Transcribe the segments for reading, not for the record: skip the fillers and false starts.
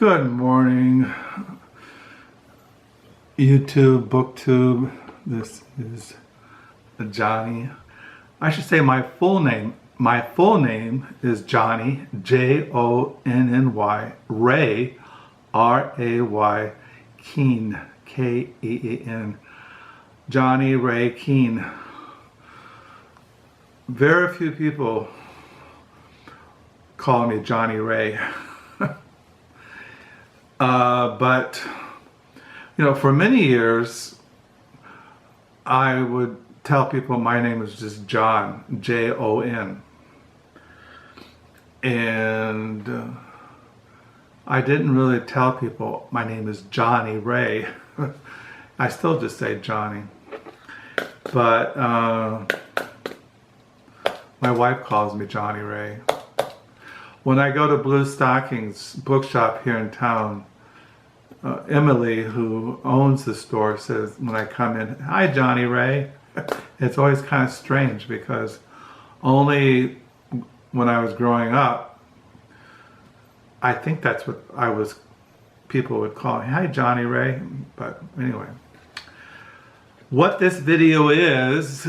Good morning, YouTube, BookTube. This is Johnny. I should say my full name. My full name is Johnny, Jonny, Ray, R-A-Y, Keen, K-E-E-N. Johnny Ray Keen. Very few people call me Johnny Ray. But, you know, for many years, I would tell people my name is just John, J-O-N. And I didn't really tell people my name is Johnny Ray. I still just say Johnny. But my wife calls me Johnny Ray. When I go to Blue Stockings bookshop here in town, Emily, who owns the store, says when I come in, "Hi, Johnny Ray." It's always kind of strange because only when I was growing up, I think that's what people would call me. "Hi, Johnny Ray." But anyway, what this video is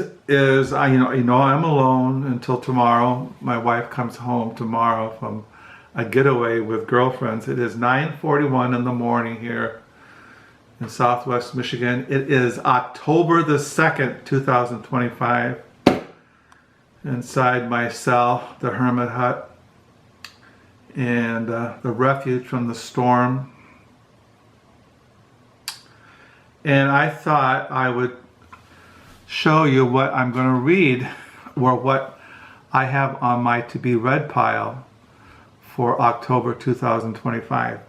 I'm alone until tomorrow. My wife comes home tomorrow from a getaway with girlfriends. It is 9:41 in the morning here in Southwest Michigan. It is October the 2nd, 2025. Inside my cell, the hermit hut, and the refuge from the storm. And I thought I would show you what I'm going to read, or what I have on my to be read pile for October 2025.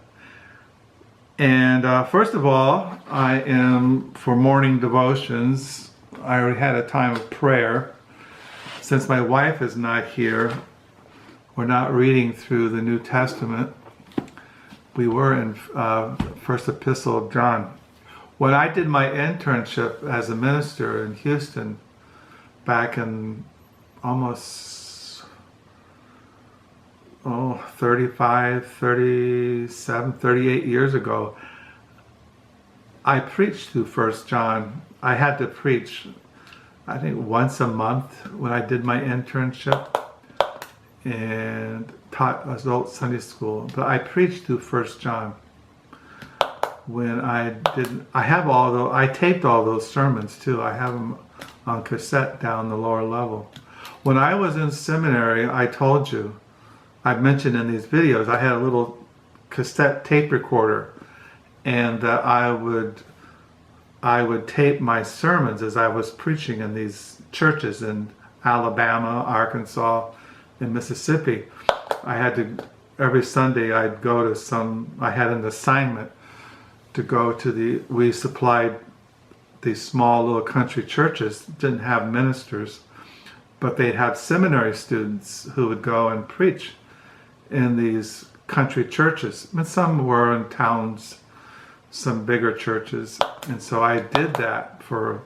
And first of all, I am, for morning devotions, I already had a time of prayer. Since my wife is not here, we're not reading through the New Testament. We were in First Epistle of John. When I did my internship as a minister in Houston back in almost 35, 37, 38 years ago, I preached through 1 John. I had to preach, I think, once a month when I did my internship and taught adult Sunday school. But I preached through 1 John. When I taped all those sermons too. I have them on cassette down the lower level. When I was in seminary, I told you, I've mentioned in these videos, I had a little cassette tape recorder, and I would tape my sermons as I was preaching in these churches in Alabama, Arkansas, and Mississippi. I had to, every Sunday I'd go to I had an assignment to go to we supplied these small little country churches, didn't have ministers, but they'd have seminary students who would go and preach in these country churches. And some were in towns, some bigger churches. And so I did that for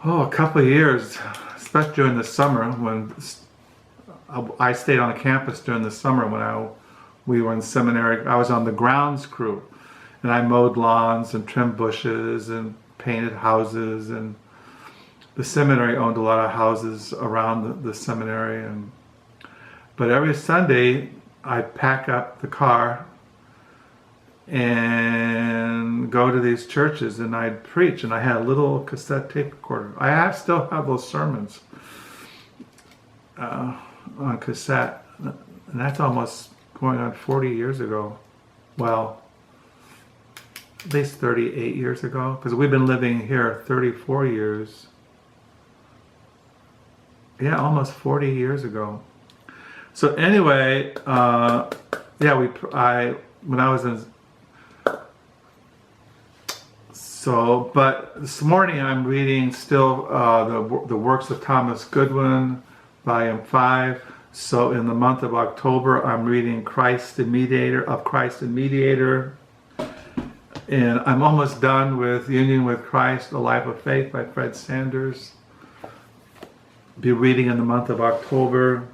a couple of years, especially during the summer when I stayed on campus during the summer when we were in seminary. I was on the grounds crew, and I mowed lawns and trimmed bushes and painted houses, and the seminary owned a lot of houses around the seminary. But every Sunday I'd pack up the car and go to these churches and I'd preach, and I had a little cassette tape recorder. Still have those sermons on cassette, and that's almost going on 40 years ago. Well, at least 38 years ago, because we've been living here 34 years. Yeah, almost 40 years ago. So anyway, when I was in, but this morning I'm reading still the Works of Thomas Goodwin, Volume 5. So in the month of October, I'm reading Christ the Mediator, and I'm almost done with Union with Christ, A Life of Faith by Fred Sanders. Be reading in the month of October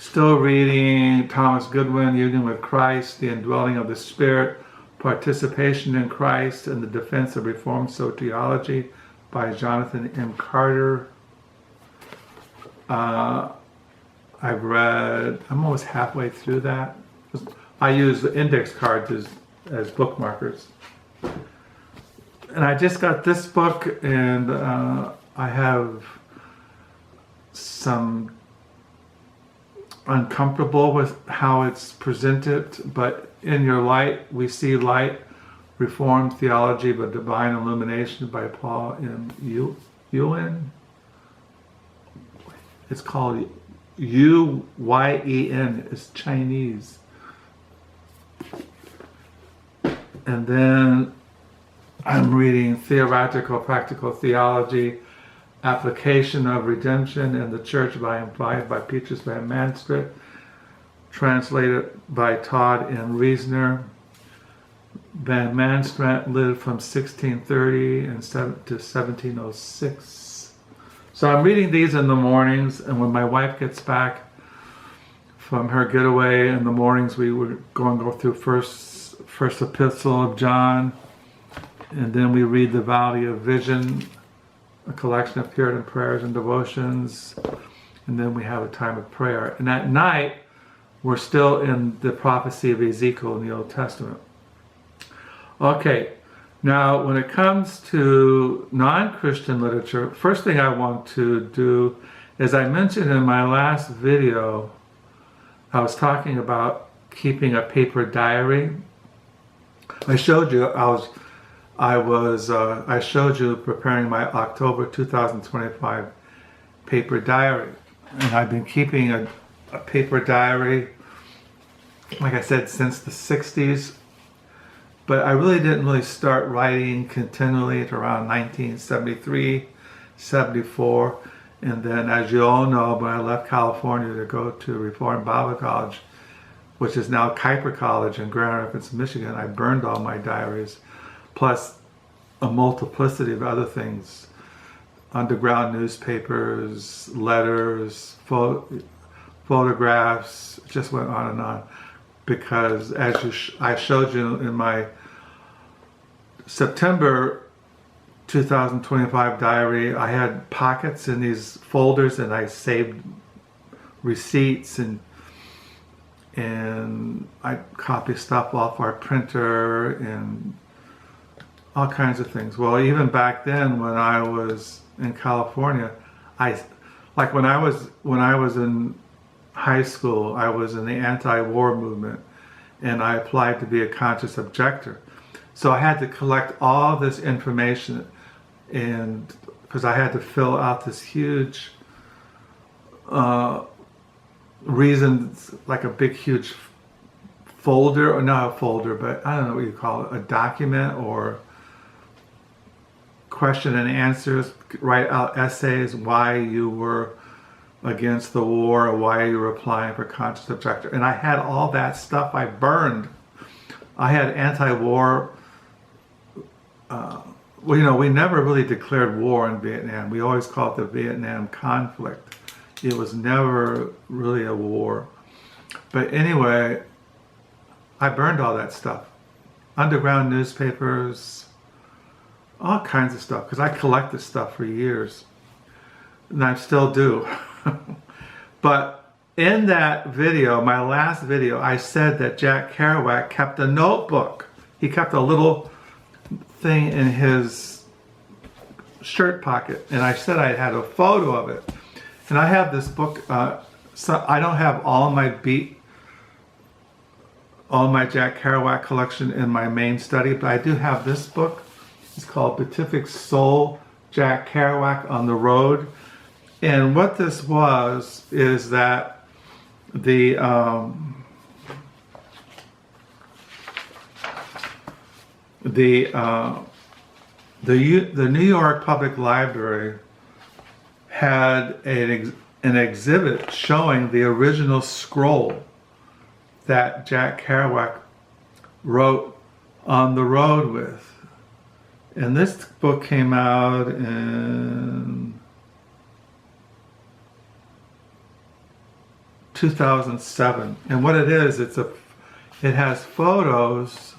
Still reading Thomas Goodwin, Union with Christ, The Indwelling of the Spirit, Participation in Christ, and the Defense of Reformed Soteriology by Jonathan M. Carter. I've read, I'm almost halfway through that. I use the index cards as bookmarkers. And I just got this book, and I have some uncomfortable with how it's presented, but in your light we see light, Reformed Theology of a Divine Illumination by Paul M. Uyen. It's called Uyen. It's Chinese. And then I'm reading Theological Practical Theology, Application of Redemption in the Church, Volume 5 by Petrus van Mastricht, translated by Todd M. Reasoner. Van Mastricht lived from 1630 to 1706. So I'm reading these in the mornings, and when my wife gets back from her getaway in the mornings, we were going to go through first epistle of John, and then we read the Valley of Vision, a collection of Puritan prayers and devotions, and then we have a time of prayer. And at night, we're still in the prophecy of Ezekiel in the Old Testament. Okay, now when it comes to non-Christian literature, first thing I want to do, as I mentioned in my last video, I was talking about keeping a paper diary. I showed you I showed you preparing my October 2025 paper diary, and I've been keeping a paper diary, like I said, since the 60s, but I really didn't start writing continually at around 1973, 74, and then, as you all know, when I left California to go to Reformed Bible College, which is now Kuiper College in Grand Rapids, Michigan, I burned all my diaries, plus a multiplicity of other things, underground newspapers, letters, photographs, it just went on and on. Because as I showed you in my September 2025 diary, I had pockets in these folders, and I saved receipts, and I copy stuff off our printer and all kinds of things. Well, even back then when I was in California, when I was in high school, I was in the anti-war movement, and I applied to be a conscious objector. So I had to collect all this information, and because I had to fill out this huge reasons, like a big huge folder, or not a folder, but I don't know what you call it, a document or question and answers, write out essays, why you were against the war, or why you were applying for conscious objector. And I had all that stuff I burned. I had anti-war, we never really declared war in Vietnam. We always called it the Vietnam conflict. It was never really a war. But anyway, I burned all that stuff. Underground newspapers, all kinds of stuff, because I collected stuff for years, and I still do. But in that video, my last video, I said that Jack Kerouac kept a notebook. He kept a little thing in his shirt pocket, and I said I had a photo of it. And I have this book, so I don't have all my Jack Kerouac collection in my main study, but I do have this book. It's called Beatific Soul, Jack Kerouac on the Road. And what this was is that the New York Public Library had an exhibit showing the original scroll that Jack Kerouac wrote On the Road with. And this book came out in 2007. And what it is, it has photos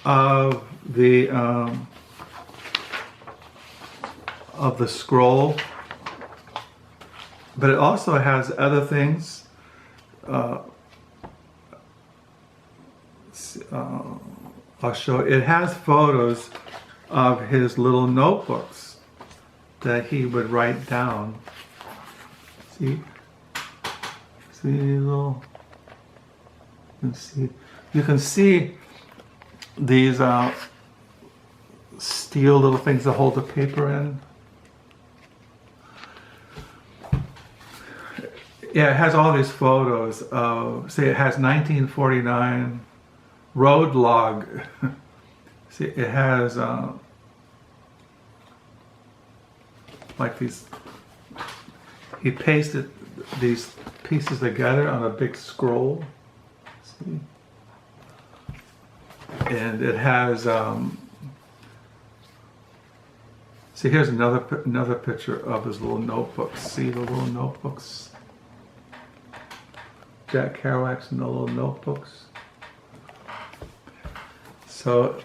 of the scroll, but it also has other things. I'll show. It has photos of his little notebooks that he would write down. See little. You can see these steel little things that hold the paper in. Yeah, it has all these photos of, say, it has 1949 road log. See, it has like these, he pasted these pieces together on a big scroll. See? And it has, see, here's another picture of his little notebooks. See the little notebooks? Jack Kerouac's little notebooks. So,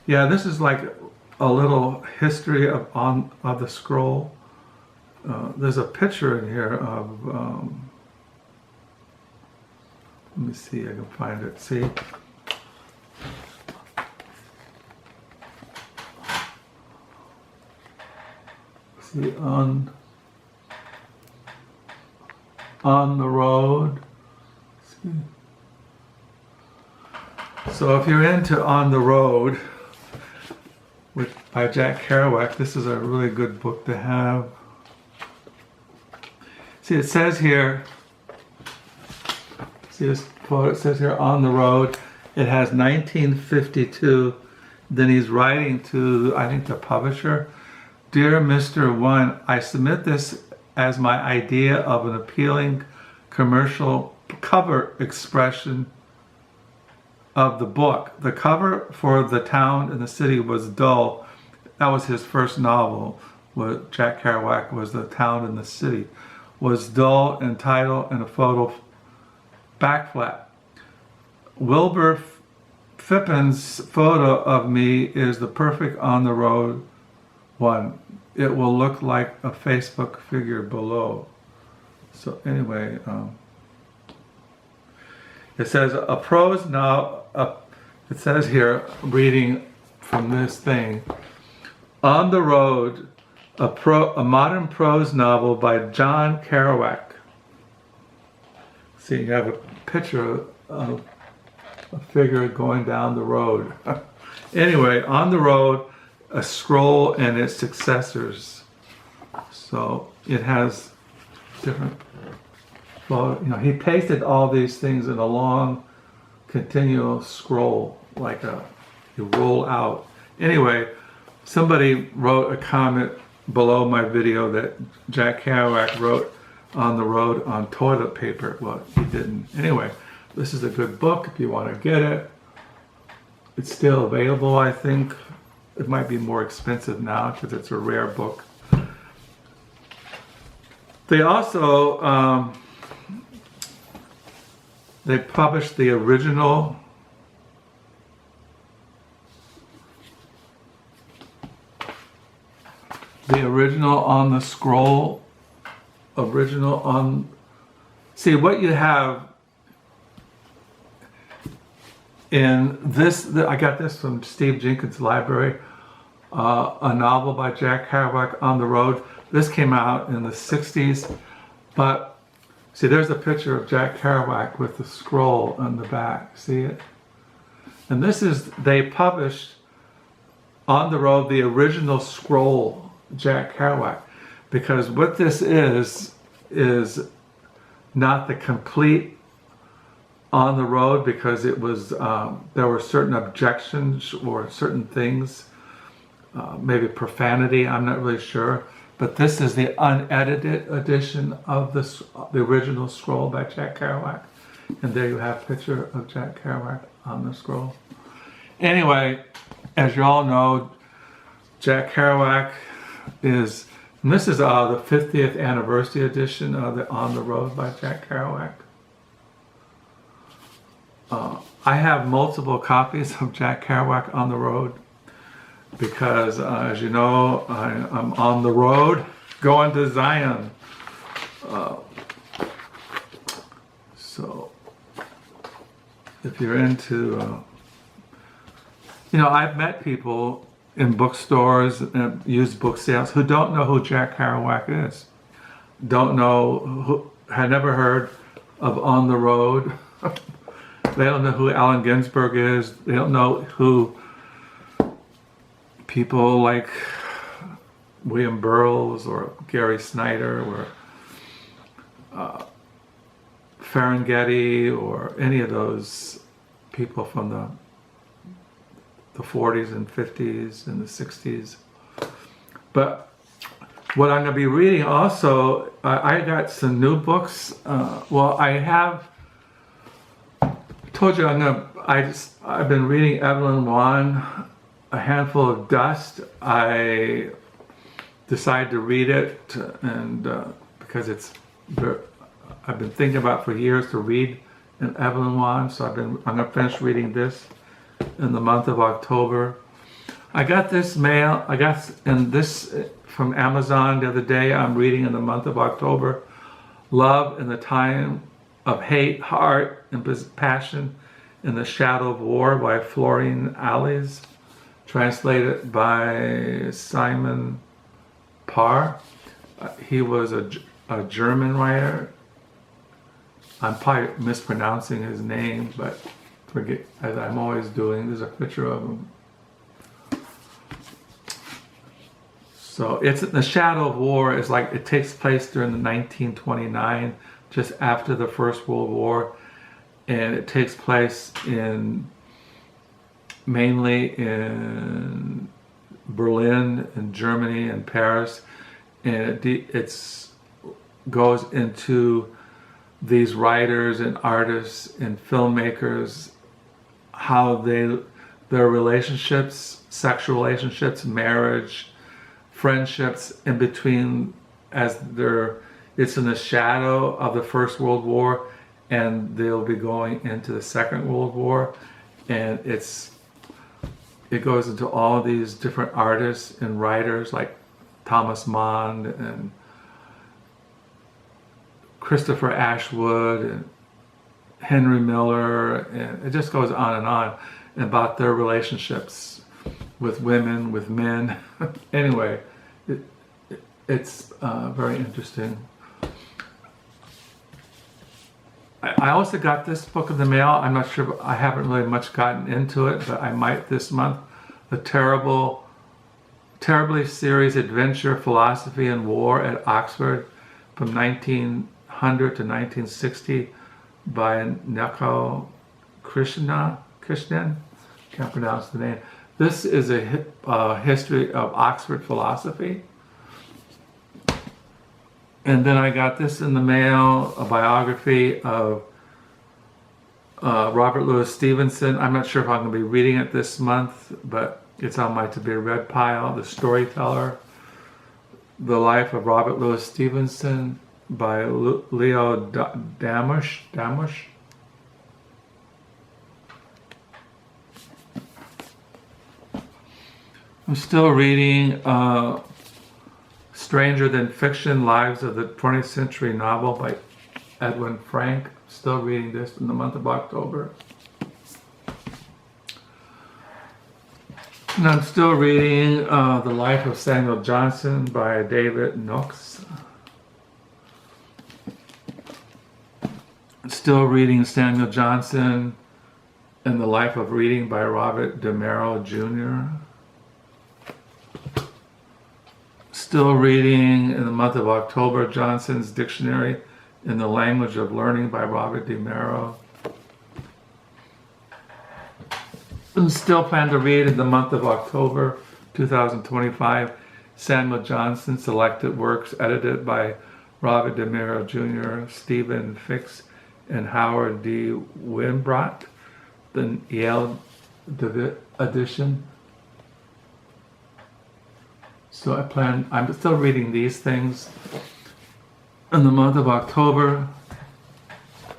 yeah, this is like a little history of the scroll. There's a picture in here of, let me see, I can find it. See? See, on the road. See? So if you're into On the Road by Jack Kerouac, this is a really good book to have. See, it says here, see this quote, it says here, On the Road. It has 1952. Then he's writing to, I think, the publisher. Dear Mr. One, I submit this as my idea of an appealing commercial cover expression of the book. The cover for The Town and the City was dull. That was his first novel, what Jack Kerouac was, The Town and the City. Was dull in title and a photo back flat. Wilbur Phippin's photo of me is the perfect on the road one. It will look like a Facebook figure below. So anyway, it says a prose now. It says here, reading from this thing, On the Road, a modern prose novel by John Kerouac. See, you have a picture of a figure going down the road. Anyway, On the Road, a scroll and its successors. So it has different, well, you know, he pasted all these things in a long, continual scroll, like you roll out. Anyway, somebody wrote a comment below my video that Jack Kerouac wrote On the Road on toilet paper. Well, he didn't. Anyway, this is a good book if you want to get it. It's still available, I think. It might be more expensive now because it's a rare book. They also, they published the original on the scroll, original on, see what you have in this, I got this from Steve Jenkins' library, a novel by Jack Kerouac, On the Road. This came out in the 60s, but see, there's a picture of Jack Kerouac with the scroll on the back, see it? And this is, they published On the Road, the original scroll, Jack Kerouac, because what this is not the complete On the Road, because it was, there were certain objections or certain things, maybe profanity, I'm not really sure, but this is the unedited edition of the original scroll by Jack Kerouac, and there you have a picture of Jack Kerouac on the scroll. Anyway, as you all know, Jack Kerouac is And this is the 50th anniversary edition of the On the Road by Jack Kerouac. I have multiple copies of Jack Kerouac On the Road because, as you know, I'm on the road going to Zion. So if you're into, I've met people in bookstores and used book sales who don't know who Jack Kerouac is, had never heard of On the Road. They don't know who Allen Ginsberg is. They don't know who people like William Burroughs or Gary Snyder or Ferengeti or any of those people from the 40s and 50s and the 60s. But what I'm going to be reading also, I got some new books. I told you I've been reading Evelyn Waugh, A Handful of Dust. I decided to read it and because I've been thinking about for years to read an Evelyn Waugh, so I'm going to finish reading this in the month of October. I got this from Amazon the other day. I'm reading in the month of October, Love in the Time of Hate, Heart, and Passion in the Shadow of War by Florian Allies, translated by Simon Parr. He was a German writer. I'm probably mispronouncing his name, but forget, as I'm always doing. There's a picture of him. So it's the Shadow of War is like it takes place during the 1929, just after the First World War, and it takes place mainly in Berlin and Germany and Paris, and it goes into these writers and artists and filmmakers, how their relationships, sexual relationships, marriage, friendships in between, it's in the shadow of the First World War, and they'll be going into the Second World War, and it goes into all these different artists and writers like Thomas Mann and Christopher Ashwood and Henry Miller, and it just goes on about their relationships with women, with men. Anyway, it's very interesting. I also got this book in the mail. I'm not sure, I haven't really much gotten into it, but I might this month. The Terribly Serious Adventure, Philosophy and War at Oxford from 1900 to 1960 by Nikhil Krishnan. Can't pronounce the name. This is a history of Oxford philosophy. And then I got this in the mail, a biography of Robert Louis Stevenson. I'm not sure if I'm going to be reading it this month, but it's on my to-be-read pile. The Storyteller, The Life of Robert Louis Stevenson by Leo Damrosch. I'm still reading Stranger Than Fiction, Lives of the 20th Century Novel by Edwin Frank. Still reading this in the month of October. And I'm still reading The Life of Samuel Johnson by David Knox. Still reading Samuel Johnson and The Life of Reading by Robert DeMero Jr. Still reading in the month of October Johnson's Dictionary in the Language of Learning by Robert DeMero. And still plan to read in the month of October 2025 Samuel Johnson Selected Works edited by Robert DeMero Jr., Stephen Fix, and Howard D. Winbrot, the Yale edition. So I'm still reading these things. In the month of October,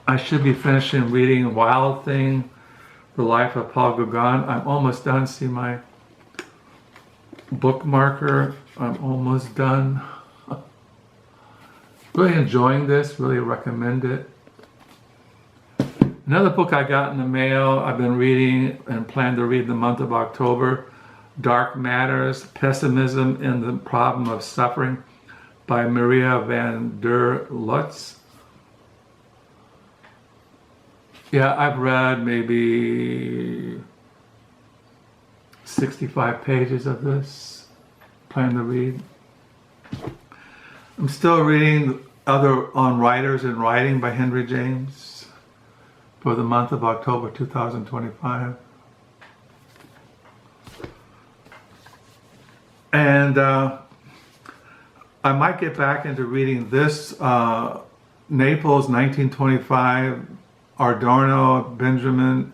I should be finishing reading Wild Thing, The Life of Paul Gauguin. I'm almost done. See my bookmarker. I'm almost done. Really enjoying this. Really recommend it. Another book I got in the mail, I've been reading and plan to read in the month of October, Dark Matters, Pessimism and the Problem of Suffering by Maria van der Lutz. Yeah, I've read maybe 65 pages of this. Plan to read. I'm still reading other on Writers and Writing by Henry James for the month of October 2025. And I might get back into reading this Naples 1925, Adorno, Benjamin,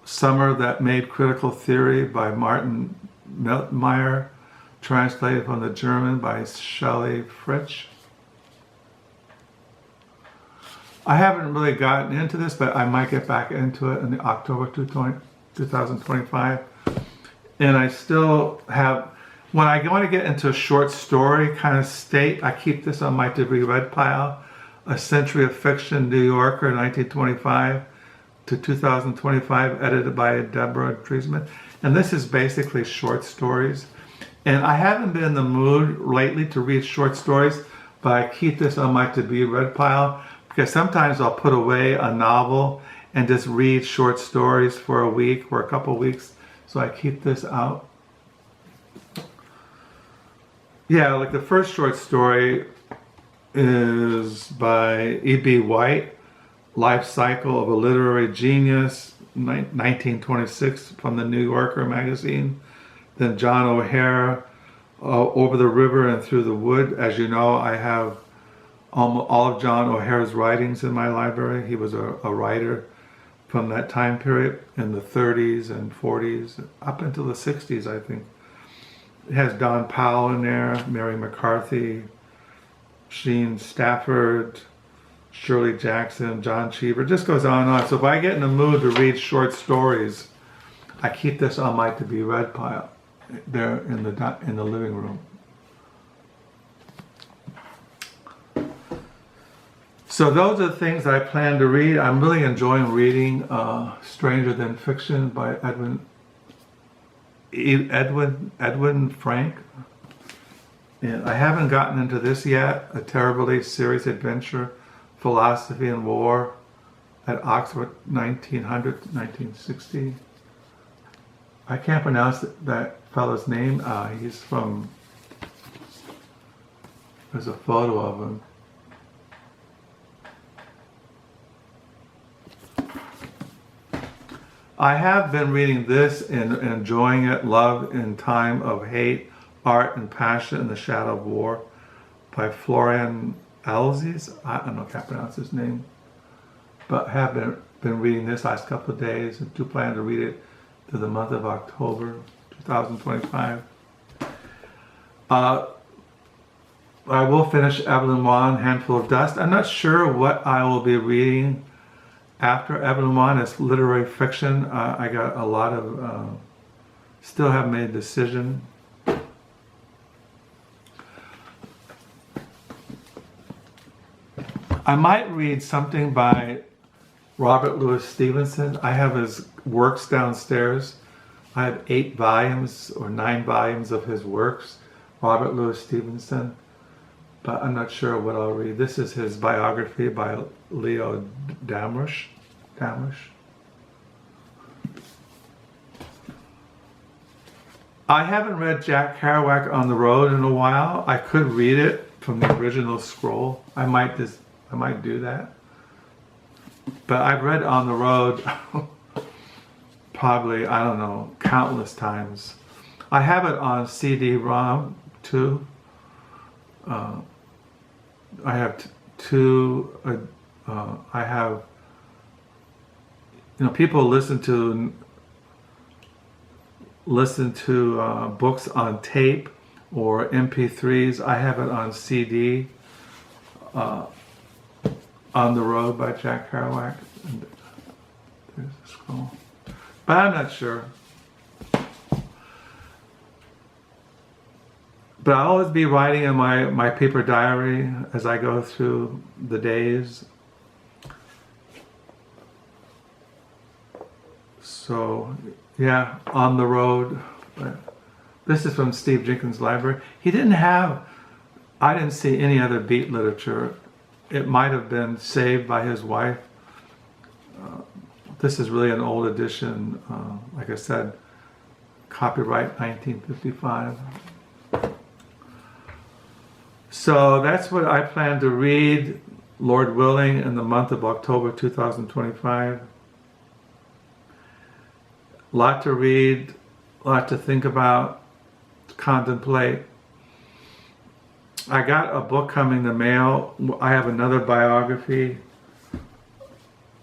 Summer That Made Critical Theory by Martin Meyer, translated from the German by Shelley Fritsch. I haven't really gotten into this, but I might get back into it in October 2025. And I still have, when I want to get into a short story kind of state, I keep this on my to be read pile. A Century of Fiction, New Yorker, 1925 to 2025, edited by Deborah Treisman. And this is basically short stories. And I haven't been in the mood lately to read short stories, but I keep this on my to be read pile because sometimes I'll put away a novel and just read short stories for a week or a couple weeks. So I keep this out. Yeah, like the first short story is by E.B. White, Life Cycle of a Literary Genius, 1926, from the New Yorker magazine. Then John O'Hare, Over the River and Through the Wood. As you know, I have almost all of John O'Hare's writings in my library. He was a writer from that time period in the 30s and 40s, up until the 60s, I think. It has Don Powell in there, Mary McCarthy, Sheen Stafford, Shirley Jackson, John Cheever. It just goes on and on. So if I get in the mood to read short stories, I keep this on my to be read pile there in the living room. So those are the things I plan to read. I'm really enjoying reading Stranger Than Fiction by Edwin Frank. And I haven't gotten into this yet. A Terribly Serious Adventure, Philosophy and War at Oxford, 1900-1960. I can't pronounce that fellow's name. He's from, there's a photo of him. I have been reading this and enjoying it, Love in Time of Hate, Art and Passion in the Shadow of War by Florian Alzis. I don't know if I can pronounce his name, but have been reading this last couple of days and do plan to read it to the month of October 2025. I will finish Evelyn Waugh, Handful of Dust. I'm not sure what I will be reading after Evelyn Waugh. It's literary fiction. I got a lot of, still haven't made a decision. I might read something by Robert Louis Stevenson. I have his works downstairs. I have 8 volumes or 9 volumes of his works, Robert Louis Stevenson, but I'm not sure what I'll read. This is his biography by Leo Damrosch. I haven't read Jack Kerouac On the Road in a while. I could read it from the original scroll. I might do that. But I've read On the Road probably, I don't know, countless times. I have it on CD-ROM too. I have two, I have, people listen to listen to books on tape or MP3s. I have it on CD, On the Road by Jack Kerouac. And there's a scroll. But I'm not sure. But I'll always be writing in my paper diary as I go through the days. So, yeah, On the Road. This is from Steve Jenkins' library. He didn't have, I didn't see any other beat literature. It might have been saved by his wife. This is really an old edition, like I said, copyright 1955. So that's what I plan to read, Lord willing, in the month of October 2025. A lot to read, a lot to think about, to contemplate. I got a book coming in the mail. I have another biography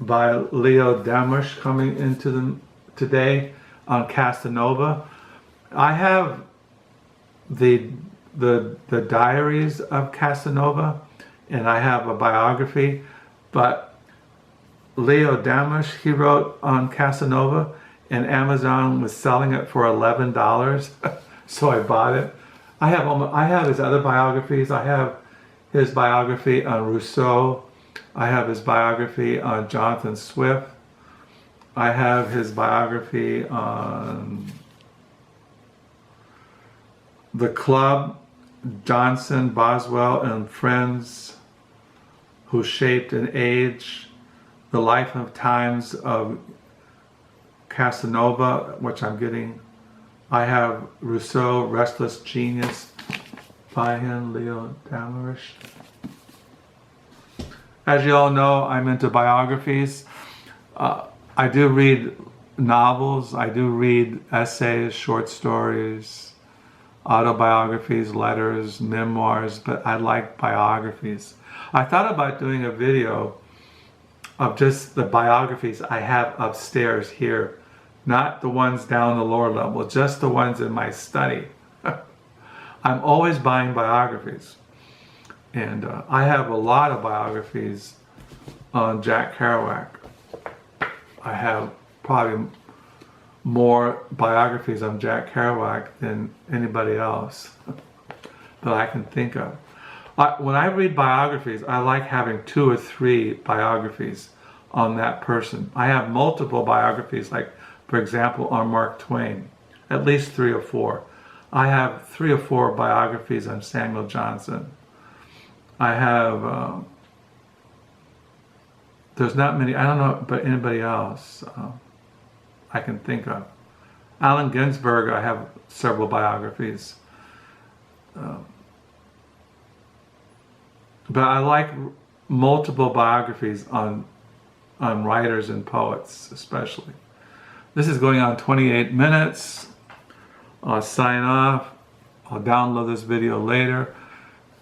by Leo Damrosch coming into them today on Casanova. I have the diaries of Casanova, and I have a biography, but Leo Damrosch, he wrote on Casanova, and Amazon was selling it for $11, so I bought it. I have his other biographies. I have his biography on Rousseau. I have his biography on Jonathan Swift. I have his biography on The Club, Johnson, Boswell, and Friends Who Shaped an Age, The Life and Times of Casanova, which I'm getting. I have Rousseau, Restless Genius by him, Leo Damrosch. As you all know, I'm into biographies. I do read novels, I do read essays, short stories, autobiographies, letters, memoirs, but I like biographies. I thought about doing a video of just the biographies I have upstairs here. Not the ones down the lower level, just the ones in my study. I'm always buying biographies. And I have a lot of biographies on Jack Kerouac. I have probably more biographies on Jack Kerouac than anybody else that I can think of. When I read biographies, I like having 2 or 3 biographies on that person. I have multiple biographies, like, for example, on Mark Twain, at least 3 or 4. I have 3 or 4 biographies on Samuel Johnson. I have, there's not many, I don't know about anybody else I can think of. Allen Ginsberg, I have several biographies. But I like multiple biographies on writers and poets, especially. This is going on 28 minutes. I'll sign off. I'll download this video later.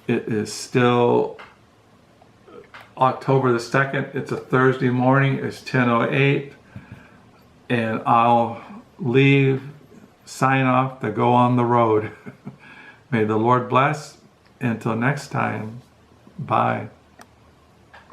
It is still October the 2nd. It's a Thursday morning. It's 10:08. And I'll leave, sign off to go on the road. May the Lord bless. Until next time, bye.